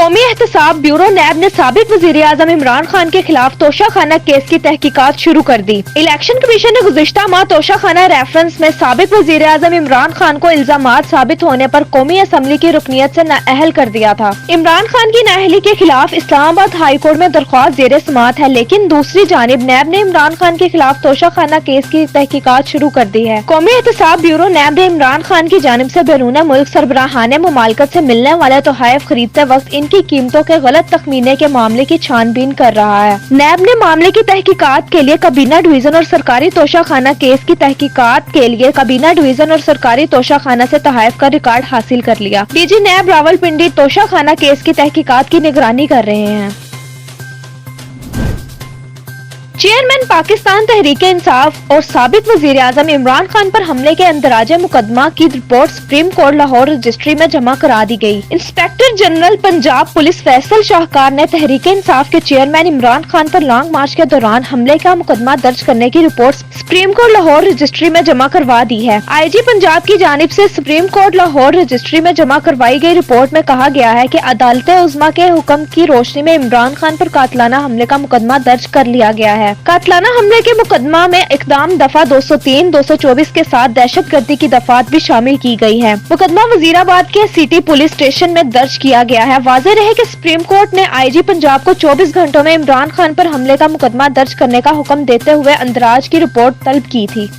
قومی احتساب ब्यूरो नैब ने साबिक वजीर आजम इमरान खान के खिलाफ तोशाखाना केस की तहकीकात शुरू कर दी। इलेक्शन कमीशन ने गुज़िश्ता माह तोशाखाना रेफरेंस में साबिक वजीर आजम इमरान खान को इल्जामात साबित होने पर कौमी असम्बली की रुकनियत से नाअहल कर दिया था। इमरान खान की नाअहली के खिलाफ इस्लामाबाद हाई कोर्ट में दरख्वास्त ज़ेर समाअत है, लेकिन दूसरी जानिब नैब ने इमरान खान के खिलाफ तोशाखाना केस की तहकीकात शुरू कर दी है। कौमी एहतसाब ब्यूरो नैब ने इमरान खान की जानिब से बैरून मुल्क सरबराहाने मुमालकत से मिलने वाले तोहफ़ खरीदते वक्त इनकी कीमतों के गलत तखमीने के मामले की छानबीन कर रहा है। नैब ने मामले की तहकीकात के लिए कबीना डिवीजन और सरकारी तोशाखाना केस की तहकीकात के लिए कबीना डिवीजन और सरकारी तोशाखाना से तोहफ़ का रिकॉर्ड हासिल कर लिया। DG NAB Rawalpindi Toshakhana case की तहकीकात की निगरानी कर रहे हैं। चेयरमैन पाकिस्तान तहरीक इंसाफ और साबिक वजीर आजम इमरान खान पर हमले के अंदराजे मुकदमा की report supreme court Lahore registry में जमा करा दी गई। Inspector general Punjab police Faisal Shahkar ने तहरीक इंसाफ के चेयरमैन इमरान खान पर लॉन्ग मार्च के दौरान हमले का मुकदमा दर्ज करने की report supreme court Lahore registry में जमा करवा दी है। IG पंजाब की जानिब से सुप्रीम कोर्ट लाहौर रजिस्ट्री में जमा करवाई गई रिपोर्ट में कहा गया है कि अदालत उज़्मा के हुक्म की रोशनी में इमरान खान पर कातलाना हमले का मुकदमा दर्ज कर लिया गया है। कातलाना हमले के मुकदमा में इकदाम दफा 203, 224 के साथ दहशत गर्दी की दफात भी शामिल की गई है। मुकदमा वजीराबाद के सिटी पुलिस स्टेशन में दर्ज किया गया है। वाज़ेह रहे कि सुप्रीम कोर्ट ने IG पंजाब को 24 घंटों में इमरान खान पर हमले का मुकदमा दर्ज करने का हुक्म देते हुए अंदराज की रिपोर्ट तलब की थी।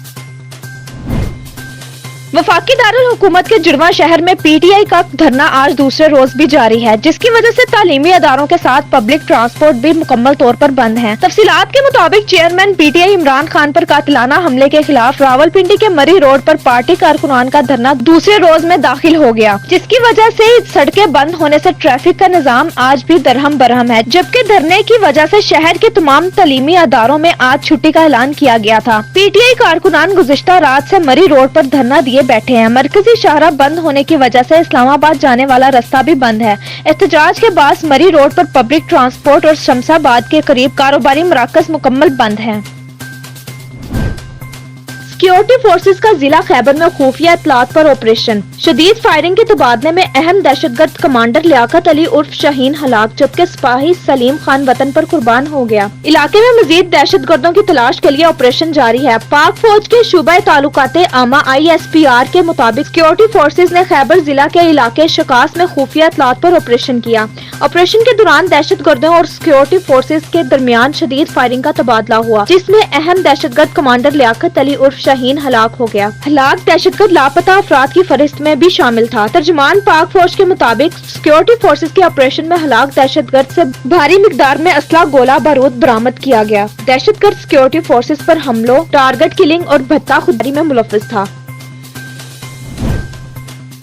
वफाकी दारुल हुकूमत के जुड़वा शहर में PTI का धरना आज दूसरे रोज भी जारी है, जिसकी वजह से तालीमी अदारों के साथ पब्लिक ट्रांसपोर्ट भी मुकम्मल तौर पर बंद है। तफसीलात के मुताबिक चेयरमैन PTI इमरान खान पर कातिलाना हमले के खिलाफ रावलपिंडी के मरी रोड पर पार्टी कारकुनान का धरना दूसरे रोज में दाखिल हो गया, जिसकी वजह से सड़कें बंद होने से ट्रैफिक का निजाम आज भी दरहम बरहम है। जबकि धरने की वजह से शहर के तमाम तालीमी अदारों में आज छुट्टी का ऐलान किया गया था। PTI कारकुनान गुज़िश्ता रात से मरी रोड पर धरना दिए बैठे हैं। मरकजी शाहरा बंद होने की वजह से इस्लामाबाद जाने वाला रास्ता भी बंद है। एहतजाज के बाद मरी रोड पर पब्लिक ट्रांसपोर्ट और शमशाबाद के करीब कारोबारी मराकज मुकम्मल बंद हैं। सिक्योरिटी फोर्सेस का जिला खैबर में खुफिया इत्तलात पर ऑपरेशन। शदीद फायरिंग के तबादले में अहम दहशतगर्द कमांडर लियाकत अली उर्फ शाहीन हलाक, जबकि सिपाही सलीम खान वतन पर कुर्बान हो गया। इलाके में मजीद दहशतगर्दों की तलाश के लिए ऑपरेशन जारी है। पाक फौज के शूबा ताल्लुकाते आमा ISPR के मुताबिक सिक्योरिटी फोर्सेज ने खैबर जिला के इलाके शकास में खुफिया इत्तलात पर ऑपरेशन किया। ऑपरेशन के दौरान दहशतगर्दों और सिक्योरिटी फोर्सेज के दरमियान शदीद फायरिंग का तबादला हुआ, जिसमें अहम दहशतगर्द कमांडर लियाकत अली उर्फ शाहीन हलाक हो गया। हलाक दहशतगर्द लापता अफराद की फहरिस्त में भी शामिल था। तर्जुमान पाक फौज के मुताबिक सिक्योरिटी फोर्सेज के ऑपरेशन में हलाक दहशतगर्द से भारी मिकदार में असला गोला बारूद बरामद किया गया। दहशतगर्द सिक्योरिटी फोर्सेज पर हमलों, टारगेट किलिंग और भत्ता खुददारी में मुलव्वस था।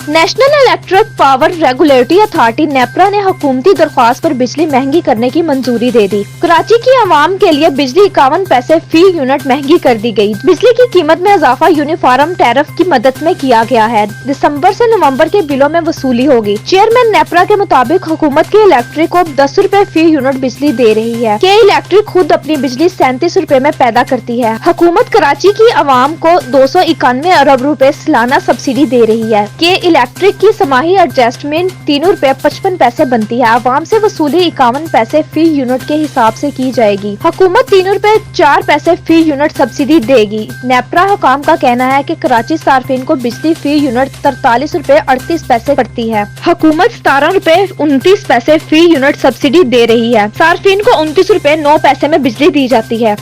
National electric power regulatory authority NEPRA ने हुकूमती दरख्वास्त पर बिजली महंगी करने की मंजूरी दे दी। कराची की आवाम के लिए बिजली 51 पैसे फी यूनिट महंगी कर दी गई। बिजली की कीमत में इजाफा यूनिफॉर्म टैरिफ की मदद में किया गया है। दिसंबर से नवंबर के बिलों में वसूली होगी। चेयरमैन नेपरा के मुताबिक हुकूमत के इलेक्ट्रिक को 10 रुपए फी यूनिट बिजली दे रही है। के इलेक्ट्रिक खुद अपनी बिजली 37 रुपए में पैदा करती है। हुकूमत कराची की आवाम को 291 अरब रुपए सालाना सब्सिडी दे रही है। के इलेक्ट्रिक की समाही एडजस्टमेंट 3 रुपए 55 पैसे बनती है। आवाम से वसूली 51 पैसे फी यूनिट के हिसाब से की जाएगी। हुकूमत 3 रुपए 4 पैसे फी यूनिट सब्सिडी देगी। नेपरा हुकाम का कहना है कि कराची सार्फिन को बिजली फी यूनिट 43 रुपए 38 पैसे पड़ती है। हुकूमत 17 रुपए 29 पैसे फी यूनिट सब्सिडी दे रही है। सार्फिन को 29 रुपए 9 पैसे में बिजली दी जाती है।